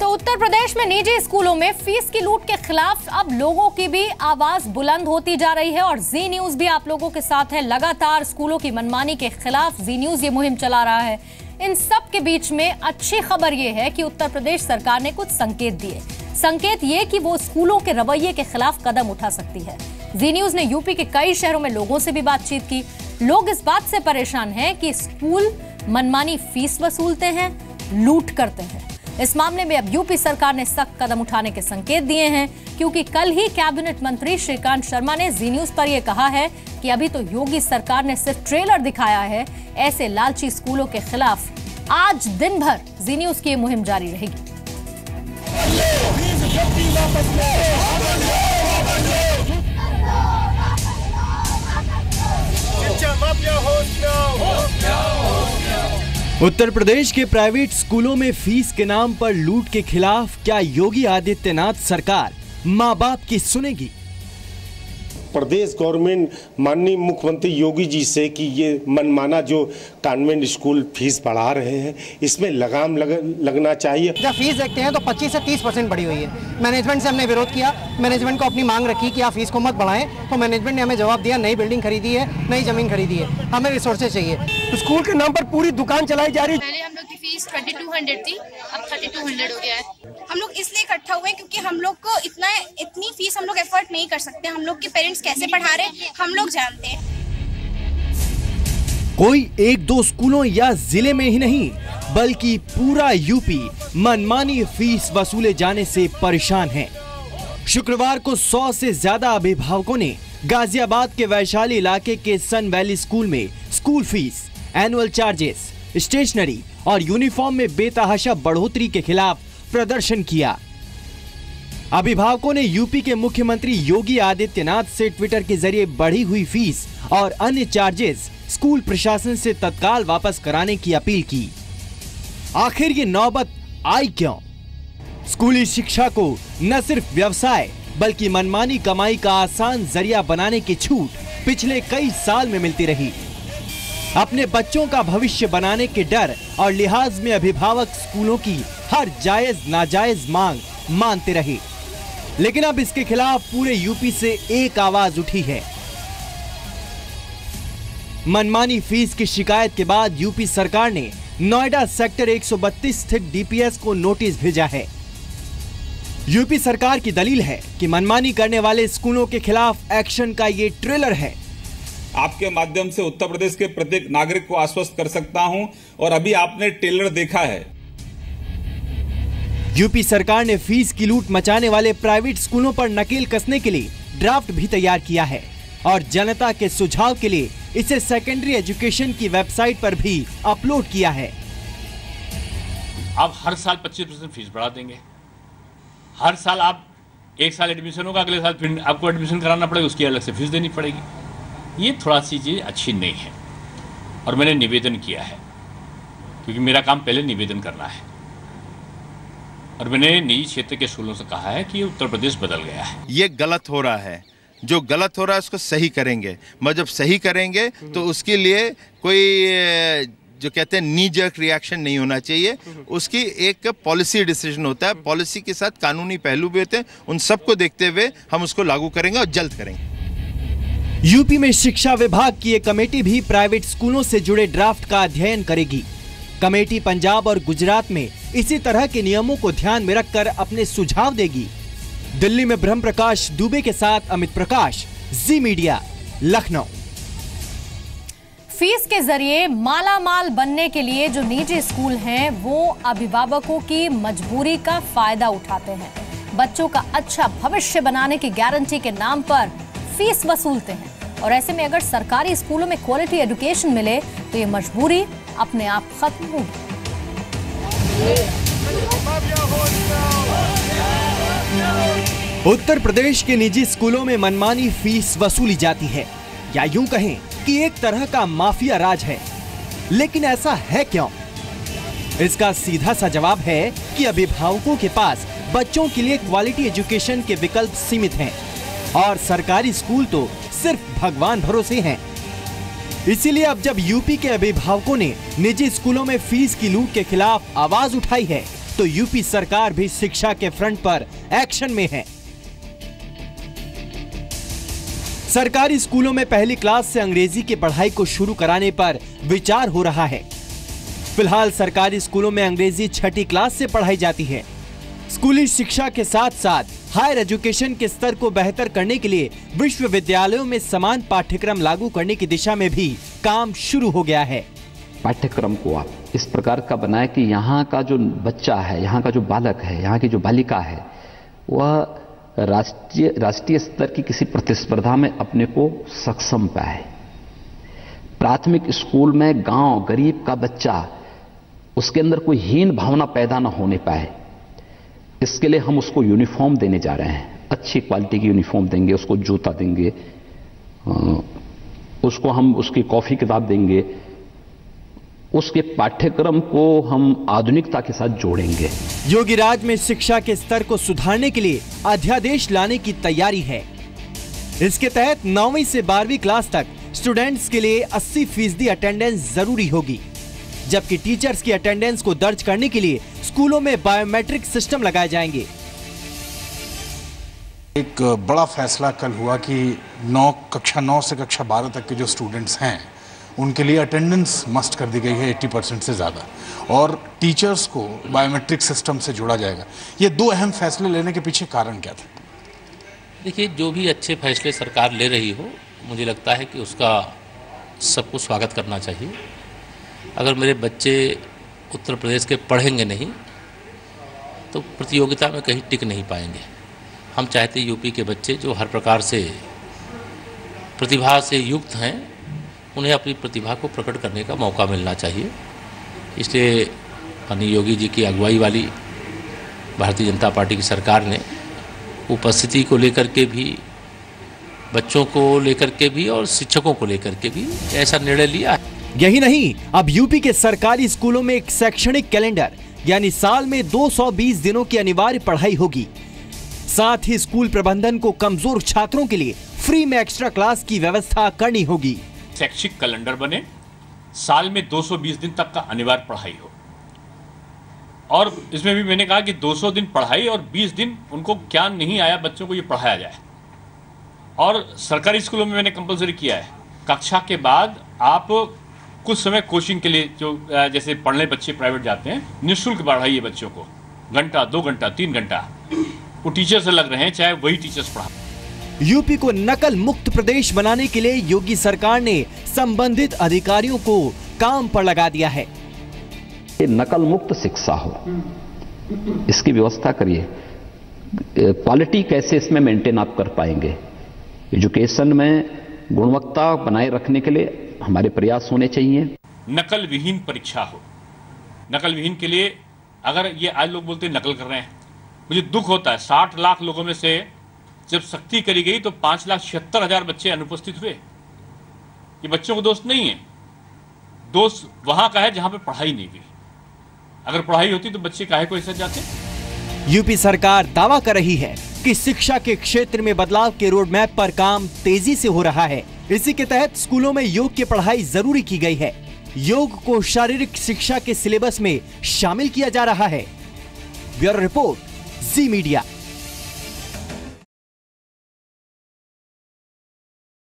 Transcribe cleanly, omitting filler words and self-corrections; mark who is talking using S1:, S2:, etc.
S1: तो उत्तर प्रदेश में निजी स्कूलों में फीस की लूट के खिलाफ अब लोगों की भी आवाज बुलंद होती जा रही है और जी न्यूज भी आप लोगों के साथ है। लगातार स्कूलों की मनमानी के खिलाफ जी न्यूज ये मुहिम चला रहा है। इन सब के बीच में अच्छी खबर ये है कि उत्तर प्रदेश सरकार ने कुछ संकेत दिए। संकेत ये कि वो स्कूलों के रवैये के खिलाफ कदम उठा सकती है। जी न्यूज ने यूपी के कई शहरों में लोगों से भी बातचीत की। लोग इस बात से परेशान हैं कि स्कूल मनमानी फीस वसूलते हैं, लूट करते हैं। इस मामले में अब यूपी सरकार ने सख्त कदम उठाने के संकेत दिए हैं, क्योंकि कल ही कैबिनेट मंत्री श्रीकांत शर्मा ने जी न्यूज पर यह कहा है कि अभी तो योगी सरकार ने सिर्फ ट्रेलर दिखाया है। ऐसे लालची स्कूलों के खिलाफ आज दिन भर जी न्यूज की मुहिम जारी रहेगी।
S2: उत्तर प्रदेश के प्राइवेट स्कूलों में फीस के नाम पर लूट के खिलाफ क्या योगी आदित्यनाथ सरकार मां बाप की सुनेगी?
S3: प्रदेश गवर्नमेंट माननीय मुख्यमंत्री योगी जी से कि ये मनमाना जो कॉन्वेंट स्कूल फीस बढ़ा रहे हैं, इसमें लगाम लगना चाहिए।
S4: जब फीस देखते हैं तो 25 से 30% बढ़ी हुई है। मैनेजमेंट से हमने विरोध किया, मैनेजमेंट को अपनी मांग रखी कि आप फीस को मत बढ़ाएं, तो मैनेजमेंट ने हमें जवाब दिया नई बिल्डिंग खरीदी है, नई जमीन खरीदी है, हमें रिसोर्सेज चाहिए।
S5: स्कूल के नाम पर पूरी दुकान चलाई जा रही है।
S6: पहले हम लोग की फीस 2200 थी, अब 3200 हो गया है। हम लोग इसलिए इकट्ठा हुए क्योंकि हम लोग को इतनी फीस हम लोग एफर्ट नहीं कर सकते। हम लोग के पेरेंट्स कैसे पढ़ा रहे हम लोग जानते हैं।
S2: कोई एक दो स्कूलों या जिले में ही नहीं, बल्कि पूरा यूपी मनमानी फीस वसूले जाने से परेशान है। शुक्रवार को 100 से ज्यादा अभिभावकों ने गाजियाबाद के वैशाली इलाके के सन वैली स्कूल में school fees, annual charges, stationery और यूनिफॉर्म में बेतहाशा बढ़ोतरी के खिलाफ प्रदर्शन किया। अभिभावकों ने यूपी के मुख्यमंत्री योगी आदित्यनाथ से ट्विटर के जरिए बढ़ी हुई फीस और अन्य चार्जेस स्कूल प्रशासन से तत्काल वापस कराने की अपील की। आखिर ये नौबत आई क्यों? स्कूली शिक्षा को न सिर्फ व्यवसाय बल्कि मनमानी कमाई का आसान जरिया बनाने की छूट पिछले कई साल में मिलती रही। अपने बच्चों का भविष्य बनाने के डर और लिहाज में अभिभावक स्कूलों की हर जायज नाजायज मांग मानते रहे, लेकिन अब इसके खिलाफ पूरे यूपी से एक आवाज उठी है। मनमानी फीस की शिकायत के बाद यूपी सरकार ने नोएडा सेक्टर 132 स्थित डीपीएस को नोटिस भेजा है। यूपी सरकार की दलील है कि मनमानी करने वाले स्कूलों के खिलाफ एक्शन का ये ट्रेलर है।
S7: आपके माध्यम से उत्तर प्रदेश के प्रत्येक नागरिक को आश्वस्त कर सकता हूं, और अभी आपने ट्रेलर देखा है।
S2: यूपी सरकार ने फीस की लूट मचाने वाले प्राइवेट स्कूलों पर नकेल कसने के लिए ड्राफ्ट भी तैयार किया है और जनता के सुझाव के लिए इसे सेकेंडरी एजुकेशन की वेबसाइट पर भी अपलोड किया है।
S8: आप हर साल 25% फीस बढ़ा देंगे। हर साल आप एक साल एडमिशन होगा, अगले साल फिर आपको एडमिशन कराना पड़ेगा, उसकी अलग से फीस देनी पड़ेगी। ये थोड़ा सी चीज अच्छी नहीं है और मैंने निवेदन किया है, क्योंकि मेरा काम पहले निवेदन करना है। और मैंने निजी क्षेत्र के स्कूलों से कहा है कि उत्तर प्रदेश बदल गया है।
S9: ये गलत हो रहा है, जो गलत हो रहा है उसको सही करेंगे। मगर जब सही करेंगे तो उसके लिए कोई जो कहते हैं नी जर्क रिएक्शन नहीं होना चाहिए। उसकी एक पॉलिसी डिसीजन होता है, पॉलिसी के साथ कानूनी पहलू भी होते हैं। उन सबको देखते हुए हम उसको लागू करेंगे और जल्द करेंगे।
S2: यूपी में शिक्षा विभाग की एक कमेटी भी प्राइवेट स्कूलों से जुड़े ड्राफ्ट का अध्ययन करेगी। कमेटी पंजाब और गुजरात में इसी तरह के नियमों को ध्यान में रखकर अपने सुझाव देगी। दिल्ली में ब्रह्म प्रकाश दुबे के साथ अमित प्रकाश, जी मीडिया, लखनऊ।
S1: फीस के जरिए मालामाल बनने के लिए जो निजी स्कूल हैं, वो अभिभावकों की मजबूरी का फायदा उठाते हैं। बच्चों का अच्छा भविष्य बनाने की गारंटी के नाम पर फीस वसूलते हैं, और ऐसे में अगर सरकारी स्कूलों में क्वालिटी एजुकेशन मिले तो ये मजबूरी अपने आप खत्म होगी।
S2: उत्तर प्रदेश के निजी स्कूलों में मनमानी फीस वसूली जाती है, या यूं कहें कि एक तरह का माफिया राज है। लेकिन ऐसा है क्यों? इसका सीधा सा जवाब है कि अभिभावकों के पास बच्चों के लिए क्वालिटी एजुकेशन के विकल्प सीमित हैं और सरकारी स्कूल तो सिर्फ भगवान भरोसे हैं। इसीलिए अब जब यूपी के अभिभावकों ने निजी स्कूलों में फीस की लूट के खिलाफ आवाज उठाई है, तो यूपी सरकार भी शिक्षा के फ्रंट पर एक्शन में है। सरकारी स्कूलों में पहली क्लास से अंग्रेजी की पढ़ाई को शुरू कराने पर विचार हो रहा है। फिलहाल सरकारी स्कूलों में अंग्रेजी छठी क्लास से पढ़ाई जाती है। स्कूली शिक्षा के साथ साथ हायर एजुकेशन के स्तर को बेहतर करने के लिए विश्वविद्यालयों में समान पाठ्यक्रम लागू करने की दिशा में भी काम शुरू हो गया है।
S10: पाठ्यक्रम को आप इस प्रकार का बनाए कि यहाँ का जो बच्चा है, यहाँ का जो बालक है, यहाँ की जो बालिका है, वह राष्ट्रीय स्तर की किसी प्रतिस्पर्धा में अपने को सक्षम पाए। प्राथमिक स्कूल में गांव गरीब का बच्चा, उसके अंदर कोई हीन भावना पैदा न होने पाए, इसके लिए हम उसको यूनिफॉर्म देने जा रहे हैं। अच्छी क्वालिटी की यूनिफॉर्म देंगे, उसको जूता देंगे, उसको हम उसकी कॉपी किताब देंगे, उसके पाठ्यक्रम को हम आधुनिकता के साथ जोड़ेंगे।
S2: योगी राज में शिक्षा के स्तर को सुधारने के लिए अध्यादेश लाने की तैयारी है। इसके तहत 9वीं से 12वीं क्लास तक स्टूडेंट्स के लिए 80% अटेंडेंस जरूरी होगी, जबकि टीचर्स की अटेंडेंस को दर्ज करने के लिए स्कूलों में बायोमेट्रिक सिस्टम लगाए जाएंगे।
S11: एक बड़ा फैसला कल हुआ कि कक्षा 9 से कक्षा 12 तक के जो स्टूडेंट्स हैं उनके लिए अटेंडेंस मस्ट कर दी गई है 80% से ज़्यादा, और टीचर्स को बायोमेट्रिक सिस्टम से जोड़ा जाएगा। ये दो अहम फैसले लेने के पीछे कारण क्या था?
S12: देखिए, जो भी अच्छे फैसले सरकार ले रही हो, मुझे लगता है कि उसका सबको स्वागत करना चाहिए। अगर मेरे बच्चे उत्तर प्रदेश के पढ़ेंगे नहीं तो प्रतियोगिता में कहीं टिक नहीं पाएंगे। हम चाहते यूपी के बच्चे जो हर प्रकार से प्रतिभा से युक्त हैं, उन्हें अपनी प्रतिभा को प्रकट करने का मौका मिलना चाहिए। इसलिए माननीय योगी जी की अगुवाई वाली भारतीय जनता पार्टी की सरकार ने उपस्थिति को लेकर के भी, बच्चों को लेकर के भी और शिक्षकों को लेकर के भी ऐसा निर्णय लिया है।
S2: यही नहीं, अब यूपी के सरकारी स्कूलों में एक शैक्षणिक कैलेंडर यानी साल में 220 दिनों की अनिवार्य पढ़ाई होगी। साथ ही स्कूल प्रबंधन को कमजोर छात्रों के लिए फ्री में एक्स्ट्रा क्लास की व्यवस्था करनी होगी।
S8: शैक्षिक कैलेंडर बने, साल में 220 दिन तक का अनिवार्य पढ़ाई हो, और इसमें भी मैंने कहा कि 200 दिन पढ़ाई और 20 दिन उनको क्या नहीं आया बच्चों को ये पढ़ाया जाए। और सरकारी स्कूलों में मैंने कंपलसरी किया है, कक्षा के बाद आप कुछ समय कोचिंग के लिए, जो जैसे पढ़ने बच्चे प्राइवेट जाते हैं, निःशुल्क पढ़ाइए बच्चों को, घंटा 2 घंटा 3 घंटा, वो टीचर्स अलग रहे, चाहे वही टीचर्स पढ़ा।
S2: यूपी को नकल मुक्त प्रदेश बनाने के लिए योगी सरकार ने संबंधित अधिकारियों को काम पर लगा दिया है।
S10: नकल मुक्त शिक्षा हो, इसकी व्यवस्था करिए। क्वालिटी कैसे इसमें मेंटेन आप कर पाएंगे? एजुकेशन में गुणवत्ता बनाए रखने के लिए हमारे प्रयास होने चाहिए।
S8: नकल विहीन परीक्षा हो। नकल विहीन के लिए, अगर ये आज लोग बोलते हैं नकल कर रहे हैं, मुझे दुख होता है। 60 लाख लोगों में से जब सख्ती करी गई तो 5,76,000 बच्चे अनुपस्थित हुए। ये बच्चों को दोष नहीं है, दोष वहां का है जहां पे पढ़ाई नहीं हुई। अगर पढ़ाई होती तो बच्चे काहे को ऐसा जाते।
S2: यूपी सरकार दावा कर रही है कि शिक्षा के क्षेत्र में बदलाव के रोड मैप पर काम तेजी से हो रहा है। इसी के तहत स्कूलों में योग की पढ़ाई जरूरी की गई है। योग को शारीरिक शिक्षा के सिलेबस में शामिल किया जा रहा है। ब्यूरो रिपोर्ट, जी मीडिया।